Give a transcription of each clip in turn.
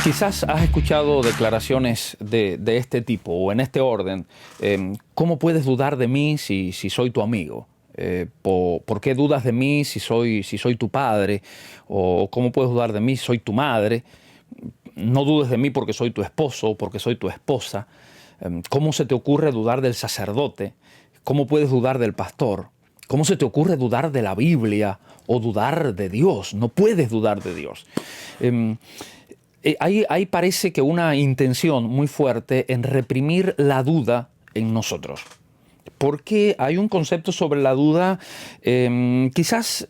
Quizás has escuchado declaraciones de este tipo o en este orden. ¿Cómo puedes dudar de mí si soy tu amigo? ¿Por qué dudas de mí si soy tu padre? ¿O cómo puedes dudar de mí si soy tu madre? No dudes de mí porque soy tu esposo o porque soy tu esposa. ¿Cómo se te ocurre dudar del sacerdote? ¿Cómo puedes dudar del pastor? ¿Cómo se te ocurre dudar de la Biblia o dudar de Dios? No puedes dudar de Dios. Ahí parece que una intención muy fuerte en reprimir la duda en nosotros. Porque hay un concepto sobre la duda quizás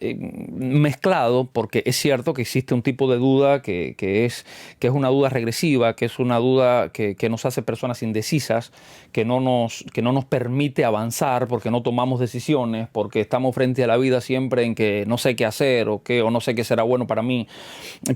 mezclado, porque es cierto que existe un tipo de duda que es una duda regresiva, que es una duda que nos hace personas indecisas, que no nos permite avanzar porque no tomamos decisiones, porque estamos frente a la vida siempre en que no sé qué hacer o no sé qué será bueno para mí.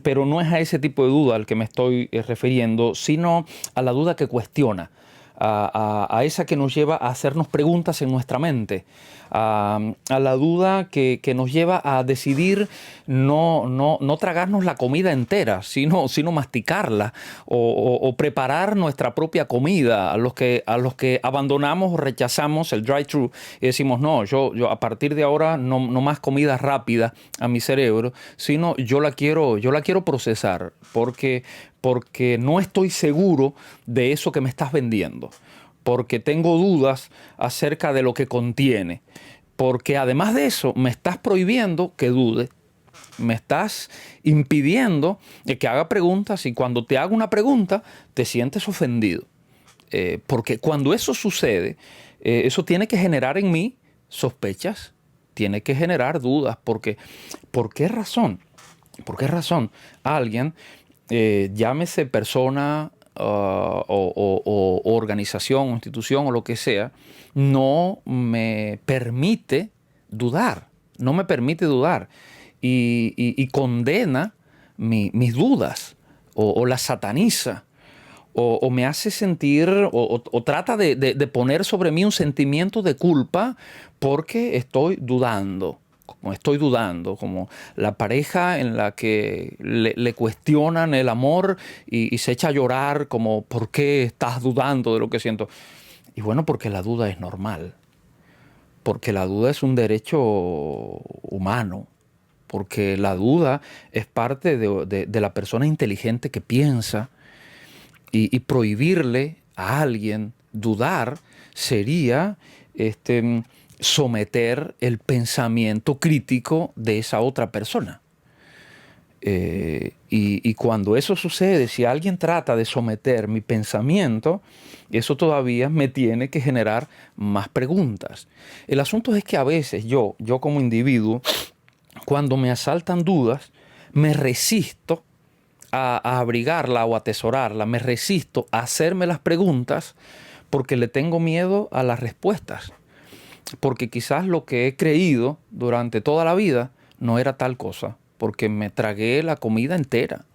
Pero no es a ese tipo de duda al que me estoy refiriendo, sino a la duda que cuestiona. A esa que nos lleva a hacernos preguntas en nuestra mente, a la duda que nos lleva a decidir no tragarnos la comida entera, sino masticarla o preparar nuestra propia comida, a los que abandonamos o rechazamos el drive-thru y decimos, no, yo a partir de ahora no más comida rápida a mi cerebro, sino yo la quiero procesar porque no estoy seguro de eso que me estás vendiendo, porque tengo dudas acerca de lo que contiene, porque además de eso me estás prohibiendo que dude, me estás impidiendo que haga preguntas y cuando te hago una pregunta te sientes ofendido. Porque cuando eso sucede, eso tiene que generar en mí sospechas, tiene que generar dudas, porque ¿por qué razón? ¿Por qué razón alguien, llámese persona o organización o institución o lo que sea, no me permite dudar? No me permite dudar y condena mis dudas o las sataniza. O me hace sentir o trata de poner sobre mí un sentimiento de culpa porque estoy dudando. Como estoy dudando, como la pareja en la que le cuestionan el amor y se echa a llorar como ¿por qué estás dudando de lo que siento? Y bueno, porque la duda es normal, porque la duda es un derecho humano, porque la duda es parte de la persona inteligente que piensa y prohibirle a alguien dudar sería someter el pensamiento crítico de esa otra persona. Y cuando eso sucede, si alguien trata de someter mi pensamiento, eso todavía me tiene que generar más preguntas. El asunto es que a veces yo como individuo, cuando me asaltan dudas, me resisto a abrigarla o atesorarla, me resisto a hacerme las preguntas porque le tengo miedo a las respuestas. Porque quizás lo que he creído durante toda la vida no era tal cosa, porque me tragué la comida entera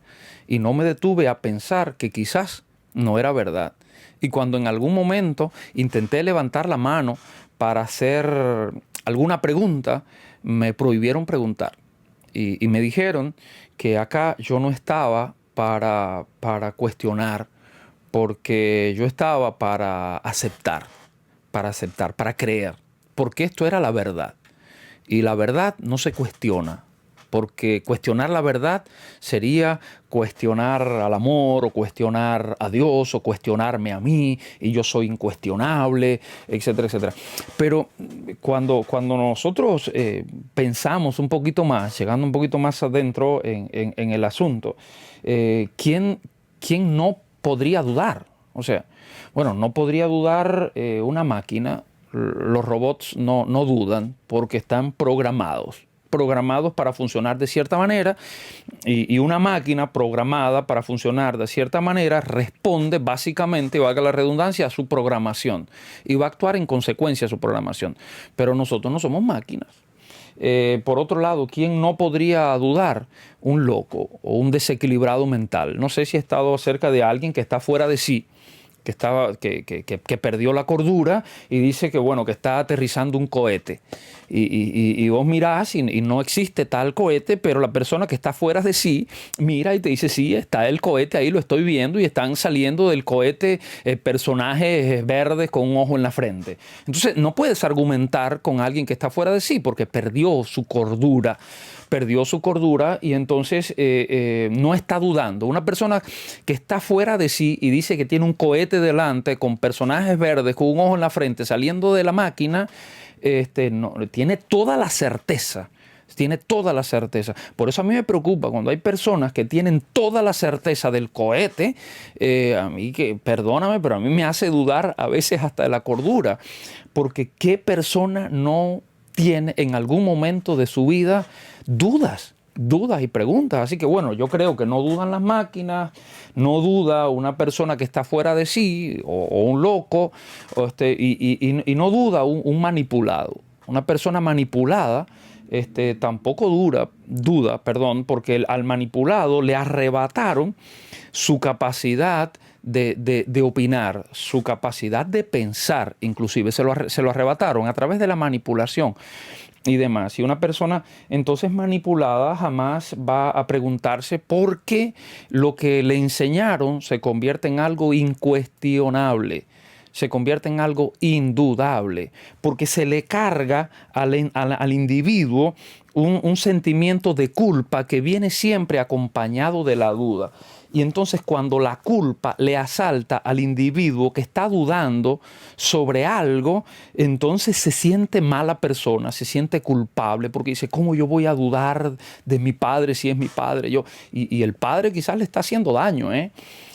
y no me detuve a pensar que quizás no era verdad. Y cuando en algún momento intenté levantar la mano para hacer alguna pregunta, me prohibieron preguntar. Y me dijeron que acá yo no estaba para cuestionar, porque yo estaba para aceptar, para creer, porque esto era la verdad. Y la verdad no se cuestiona, porque cuestionar la verdad sería cuestionar al amor, o cuestionar a Dios, o cuestionarme a mí, y yo soy incuestionable, etcétera, etcétera. Pero cuando nosotros pensamos un poquito más, llegando un poquito más adentro en el asunto, ¿quién no podría dudar? O sea, bueno, no podría dudar una máquina. Los robots no dudan porque están programados para funcionar de cierta manera y una máquina programada para funcionar de cierta manera responde básicamente, valga la redundancia, a su programación y va a actuar en consecuencia a su programación. Pero nosotros no somos máquinas. Por otro lado, ¿quién no podría dudar? Un loco o un desequilibrado mental. No sé si he estado cerca de alguien que está fuera de sí que perdió la cordura y dice que, bueno, que está aterrizando un cohete. Y vos mirás y no existe tal cohete, pero la persona que está fuera de sí mira y te dice, sí, está el cohete ahí, lo estoy viendo, y están saliendo del cohete personajes verdes con un ojo en la frente. Entonces no puedes argumentar con alguien que está fuera de sí porque perdió su cordura. Y entonces no está dudando. Una persona que está fuera de sí y dice que tiene un cohete delante con personajes verdes con un ojo en la frente saliendo de la máquina, no, tiene toda la certeza. Tiene toda la certeza. Por eso a mí me preocupa cuando hay personas que tienen toda la certeza del cohete. A mí, que perdóname, pero a mí me hace dudar a veces hasta de la cordura. Porque ¿qué persona no tiene en algún momento de su vida dudas y preguntas? Así que bueno, yo creo que no dudan las máquinas, no duda una persona que está fuera de sí o un loco, y no duda un manipulado. Una persona manipulada tampoco duda, porque al manipulado le arrebataron su capacidad de opinar, su capacidad de pensar, inclusive se lo arrebataron a través de la manipulación y demás. Y una persona entonces manipulada jamás va a preguntarse por qué lo que le enseñaron se convierte en algo incuestionable, se convierte en algo indudable, porque se le carga al individuo un sentimiento de culpa que viene siempre acompañado de la duda. Y entonces cuando la culpa le asalta al individuo que está dudando sobre algo, entonces se siente mala persona, se siente culpable, porque dice, ¿cómo yo voy a dudar de mi padre si es mi padre? Y el padre quizás le está haciendo daño,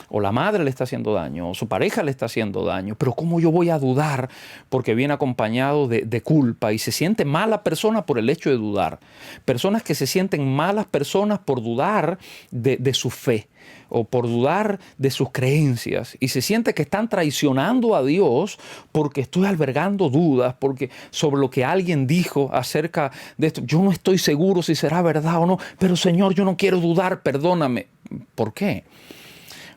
o la madre le está haciendo daño, o su pareja le está haciendo daño, pero ¿cómo yo voy a dudar? Porque viene acompañado de culpa y se siente mala persona por el hecho de dudar. Personas que se sienten malas personas por dudar de su fe o por dudar de sus creencias, y se siente que están traicionando a Dios porque estoy albergando dudas, porque sobre lo que alguien dijo acerca de esto, yo no estoy seguro si será verdad o no, pero Señor, yo no quiero dudar, perdóname. ¿Por qué?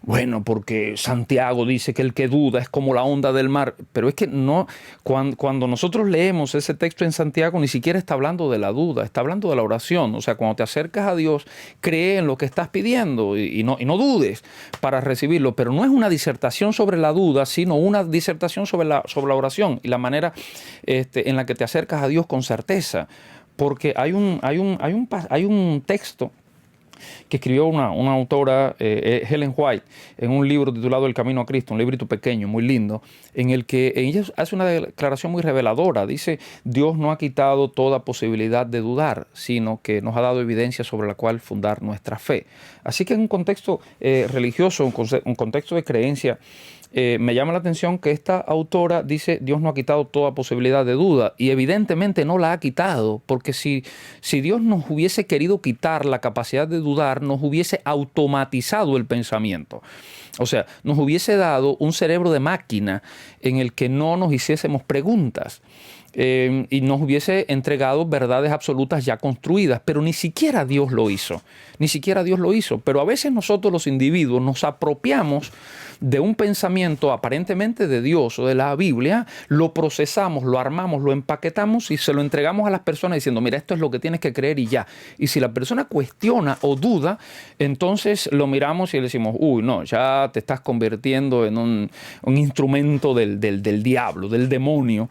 Bueno, porque Santiago dice que el que duda es como la onda del mar. Pero es que no, cuando nosotros leemos ese texto en Santiago, ni siquiera está hablando de la duda, está hablando de la oración. O sea, cuando te acercas a Dios, cree en lo que estás pidiendo y no dudes para recibirlo. Pero no es una disertación sobre la duda, sino una disertación sobre la oración y la manera en la que te acercas a Dios con certeza. Porque hay un texto que escribió una autora, Ellen White, en un libro titulado El Camino a Cristo, un librito pequeño, muy lindo, en el que ella hace una declaración muy reveladora. Dice, Dios no ha quitado toda posibilidad de dudar, sino que nos ha dado evidencia sobre la cual fundar nuestra fe. Así que en un contexto religioso, un contexto de creencia, me llama la atención que esta autora dice, Dios no ha quitado toda posibilidad de duda, y evidentemente no la ha quitado, porque si Dios nos hubiese querido quitar la capacidad de dudar, nos hubiese automatizado el pensamiento. O sea, nos hubiese dado un cerebro de máquina en el que no nos hiciésemos preguntas. Y nos hubiese entregado verdades absolutas ya construidas, pero ni siquiera Dios lo hizo, pero a veces nosotros los individuos nos apropiamos de un pensamiento aparentemente de Dios o de la Biblia, lo procesamos, lo armamos, lo empaquetamos y se lo entregamos a las personas diciendo, mira, esto es lo que tienes que creer y ya. Y si la persona cuestiona o duda, entonces lo miramos y le decimos, uy, no, ya te estás convirtiendo en un instrumento del diablo, del demonio,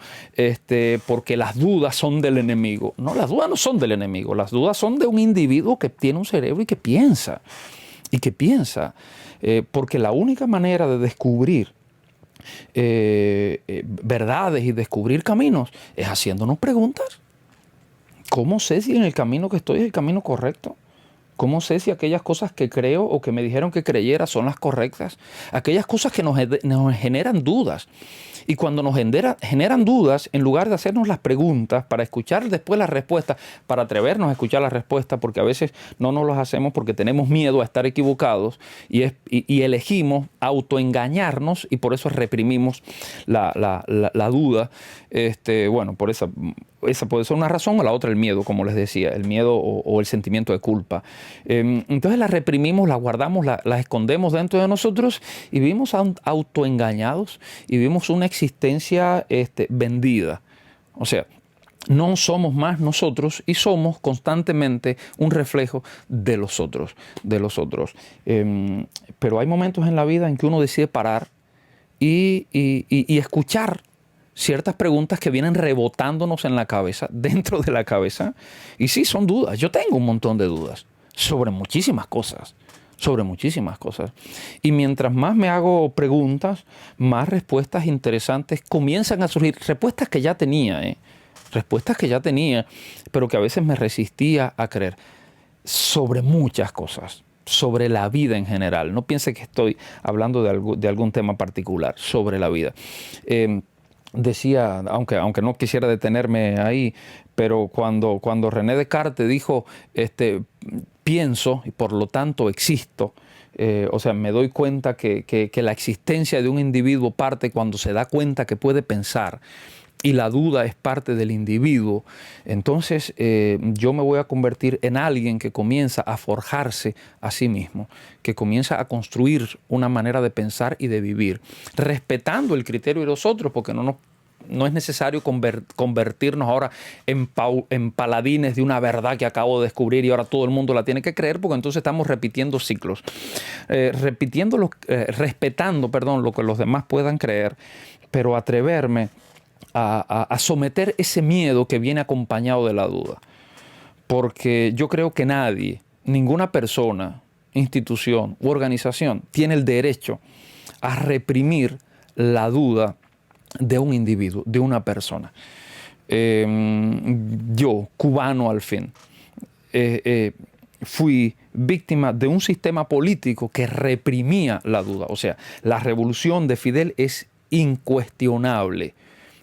porque las dudas son del enemigo. No, las dudas no son del enemigo, las dudas son de un individuo que tiene un cerebro y que piensa. Porque la única manera de descubrir verdades y descubrir caminos es haciéndonos preguntas. ¿Cómo sé si en el camino que estoy es el camino correcto? ¿Cómo sé si aquellas cosas que creo o que me dijeron que creyera son las correctas? Aquellas cosas que nos generan dudas Y cuando nos generan dudas, en lugar de hacernos las preguntas para escuchar después las respuestas, para atrevernos a escuchar las respuestas, porque a veces no nos las hacemos porque tenemos miedo a estar equivocados y elegimos autoengañarnos y por eso reprimimos la duda. Bueno, por esa puede ser una razón, o la otra el miedo, como les decía, el miedo o el sentimiento de culpa. Entonces la reprimimos, la guardamos, la escondemos dentro de nosotros y vivimos autoengañados y vivimos una existencia vendida. O sea, no somos más nosotros y somos constantemente un reflejo de los otros. Pero hay momentos en la vida en que uno decide parar y escuchar ciertas preguntas que vienen rebotándonos en la cabeza, dentro de la cabeza. Y sí, son dudas. Yo tengo un montón de dudas sobre muchísimas cosas. Y mientras más me hago preguntas, más respuestas interesantes comienzan a surgir. Respuestas que ya tenía, pero que a veces me resistía a creer sobre muchas cosas, sobre la vida en general. No piense que estoy hablando de algún tema particular, sobre la vida. Decía, aunque no quisiera detenerme ahí, pero cuando René Descartes dijo, pienso y por lo tanto existo, o sea, me doy cuenta que la existencia de un individuo parte cuando se da cuenta que puede pensar, y la duda es parte del individuo, entonces yo me voy a convertir en alguien que comienza a forjarse a sí mismo, que comienza a construir una manera de pensar y de vivir, respetando el criterio de los otros, porque no es necesario convertirnos ahora en paladines de una verdad que acabo de descubrir y ahora todo el mundo la tiene que creer, porque entonces estamos repitiendo ciclos, respetando lo que los demás puedan creer, pero atreverme a someter ese miedo que viene acompañado de la duda. Porque yo creo que nadie, ninguna persona, institución u organización tiene el derecho a reprimir la duda de un individuo, de una persona. Yo, cubano al fin, fui víctima de un sistema político que reprimía la duda. O sea, la revolución de Fidel es incuestionable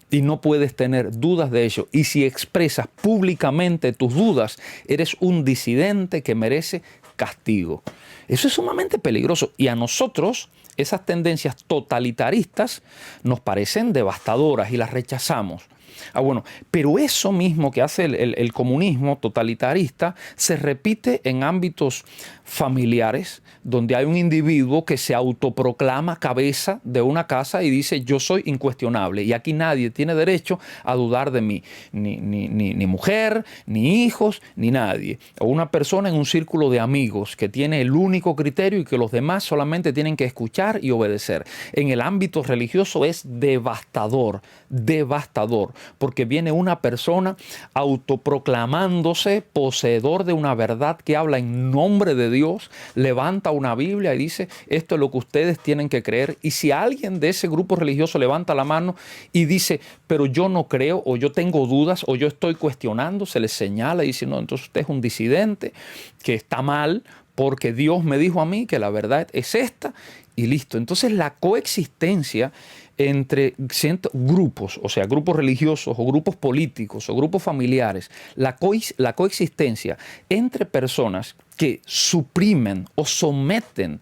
y no puedes tener dudas de ello. Y si expresas públicamente tus dudas, eres un disidente que merece castigo. Eso es sumamente peligroso. Y a nosotros esas tendencias totalitaristas nos parecen devastadoras y las rechazamos. Bueno, pero eso mismo que hace el comunismo totalitarista se repite en ámbitos familiares, donde hay un individuo que se autoproclama cabeza de una casa y dice: yo soy incuestionable y aquí nadie tiene derecho a dudar de mí, ni mujer, ni hijos, ni nadie. O una persona en un círculo de amigos que tiene el único criterio y que los demás solamente tienen que escuchar y obedecer. En el ámbito religioso es devastador, porque viene una persona autoproclamándose poseedor de una verdad que habla en nombre de Dios, levanta una Biblia y dice: esto es lo que ustedes tienen que creer. Y si alguien de ese grupo religioso levanta la mano y dice: pero yo no creo, o yo tengo dudas, o yo estoy cuestionando, se les señala y dice: no, entonces usted es un disidente, que está mal, porque Dios me dijo a mí que la verdad es esta, y listo. Entonces la coexistencia entre grupos, o sea, grupos religiosos o grupos políticos o grupos familiares, la coexistencia entre personas que suprimen o someten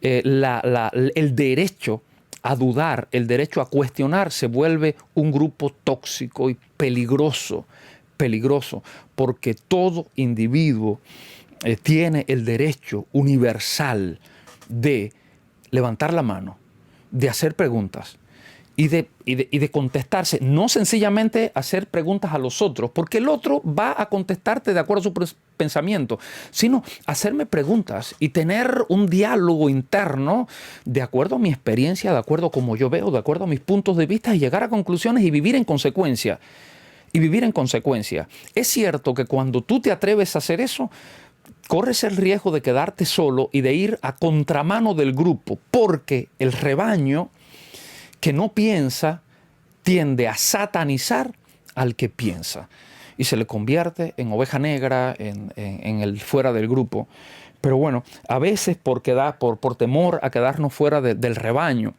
el derecho a dudar, el derecho a cuestionar, se vuelve un grupo tóxico y peligroso, porque todo individuo tiene el derecho universal de levantar la mano, de hacer preguntas y de contestarse, no sencillamente hacer preguntas a los otros, porque el otro va a contestarte de acuerdo a su pensamiento, sino hacerme preguntas y tener un diálogo interno de acuerdo a mi experiencia, de acuerdo a cómo yo veo, de acuerdo a mis puntos de vista, y llegar a conclusiones y vivir en consecuencia. Es cierto que cuando tú te atreves a hacer eso, corres el riesgo de quedarte solo y de ir a contramano del grupo, porque el rebaño que no piensa tiende a satanizar al que piensa y se le convierte en oveja negra, en el fuera del grupo. Pero bueno, a veces por temor a quedarnos fuera del rebaño,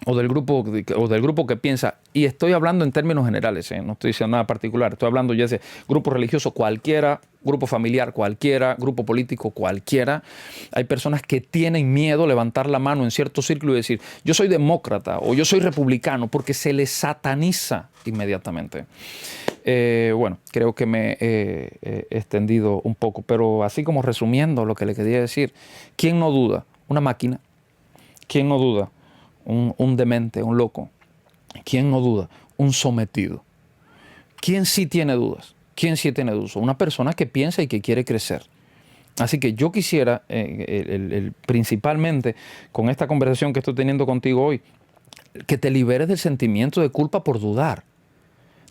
o del grupo que piensa, y estoy hablando en términos generales, no estoy diciendo nada particular, estoy hablando ya de grupo religioso cualquiera, grupo familiar cualquiera, grupo político cualquiera. Hay personas que tienen miedo levantar la mano en cierto círculo y decir, yo soy demócrata o yo soy republicano, porque se les sataniza inmediatamente. Bueno, creo que me he extendido un poco, pero así como resumiendo lo que le quería decir, ¿quién no duda? Una máquina. ¿Quién no duda? Un demente, un loco. ¿Quién no duda? Un sometido. ¿Quién sí tiene dudas? ¿Quién sí tiene dudas? Una persona que piensa y que quiere crecer. Así que yo quisiera, principalmente con esta conversación que estoy teniendo contigo hoy, que te liberes del sentimiento de culpa por dudar.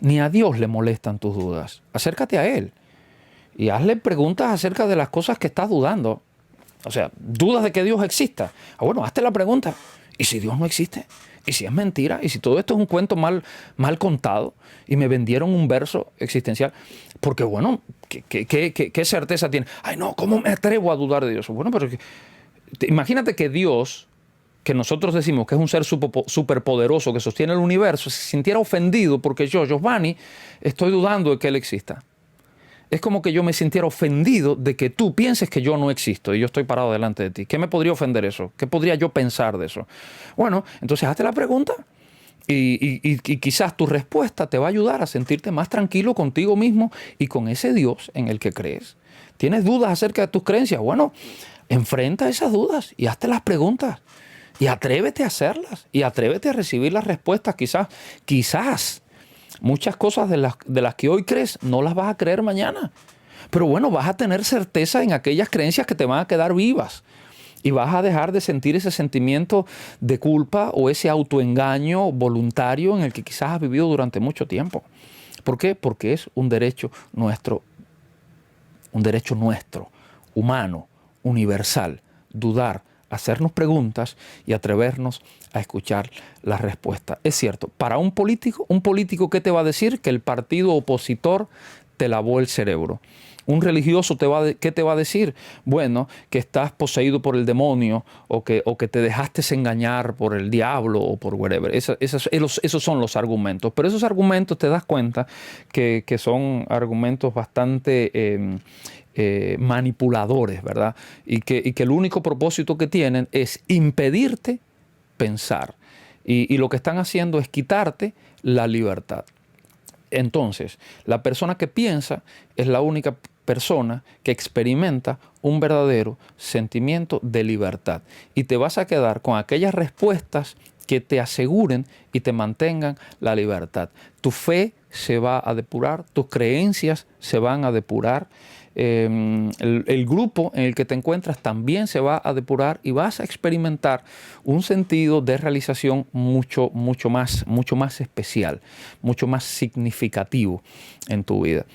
Ni a Dios le molestan tus dudas. Acércate a Él y hazle preguntas acerca de las cosas que estás dudando. O sea, ¿dudas de que Dios exista? Bueno, hazte la pregunta. ¿Y si Dios no existe? ¿Y si es mentira? ¿Y si todo esto es un cuento mal contado? Y me vendieron un verso existencial. Porque bueno, ¿qué certeza tiene? Ay, no, ¿cómo me atrevo a dudar de Dios? Bueno, pero imagínate que Dios, que nosotros decimos que es un ser superpoderoso que sostiene el universo, se sintiera ofendido porque yo, Giovanni, estoy dudando de que Él exista. Es como que yo me sintiera ofendido de que tú pienses que yo no existo y yo estoy parado delante de ti. ¿Qué me podría ofender eso? ¿Qué podría yo pensar de eso? Bueno, entonces hazte la pregunta y quizás tu respuesta te va a ayudar a sentirte más tranquilo contigo mismo y con ese Dios en el que crees. ¿Tienes dudas acerca de tus creencias? Bueno, enfrenta esas dudas y hazte las preguntas y atrévete a hacerlas y atrévete a recibir las respuestas. Quizás muchas cosas de las que hoy crees no las vas a creer mañana. Pero bueno, vas a tener certeza en aquellas creencias que te van a quedar vivas. Y vas a dejar de sentir ese sentimiento de culpa o ese autoengaño voluntario en el que quizás has vivido durante mucho tiempo. ¿Por qué? Porque es un derecho nuestro, humano, universal, dudar, hacernos preguntas y atrevernos a escuchar la respuesta. Es cierto, para un político, ¿qué te va a decir? Que el partido opositor te lavó el cerebro. Un religioso, ¿qué te va a decir? Bueno, que estás poseído por el demonio o que te dejaste engañar por el diablo o por whatever. Esos son los argumentos. Pero esos argumentos te das cuenta que son argumentos bastante manipuladores, ¿verdad? Y que el único propósito que tienen es impedirte pensar. Y lo que están haciendo es quitarte la libertad. Entonces, la persona que piensa es la única persona que experimenta un verdadero sentimiento de libertad. Y te vas a quedar con aquellas respuestas que te aseguren y te mantengan la libertad. Tu fe se va a depurar, tus creencias se van a depurar, el grupo en el que te encuentras también se va a depurar y vas a experimentar un sentido de realización mucho más especial, mucho más significativo en tu vida.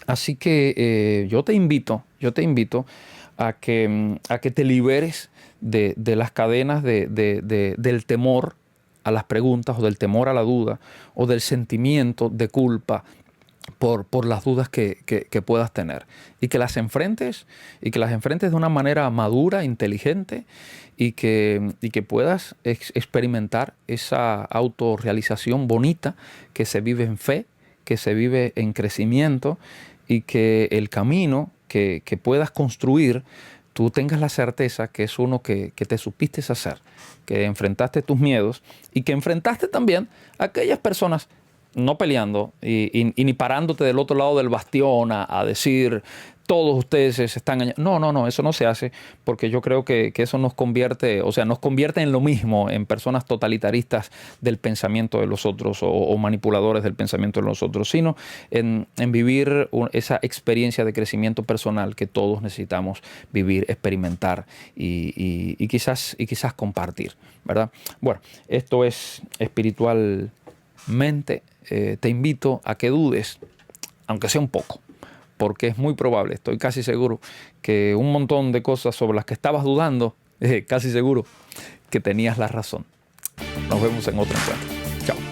Así que yo te invito a que te liberes de las cadenas del temor a las preguntas o del temor a la duda o del sentimiento de culpa por las dudas que puedas tener y que las enfrentes de una manera madura, inteligente y que puedas experimentar esa autorrealización bonita que se vive en fe, que se vive en crecimiento y que el camino que puedas construir tú tengas la certeza que es uno que te supiste hacer, que enfrentaste tus miedos y que enfrentaste también a aquellas personas no peleando y ni parándote del otro lado del bastión a decir todos ustedes se están engañando. No, eso no se hace porque yo creo que eso nos convierte en lo mismo, en personas totalitaristas del pensamiento de los otros o manipuladores del pensamiento de los otros, sino en vivir esa experiencia de crecimiento personal que todos necesitamos vivir, experimentar y quizás compartir, ¿verdad? Bueno, esto es espiritualmente. Te invito a que dudes, aunque sea un poco, porque es muy probable, estoy casi seguro, que un montón de cosas sobre las que estabas dudando, casi seguro que tenías la razón. Nos vemos en otro encuentro. Chao.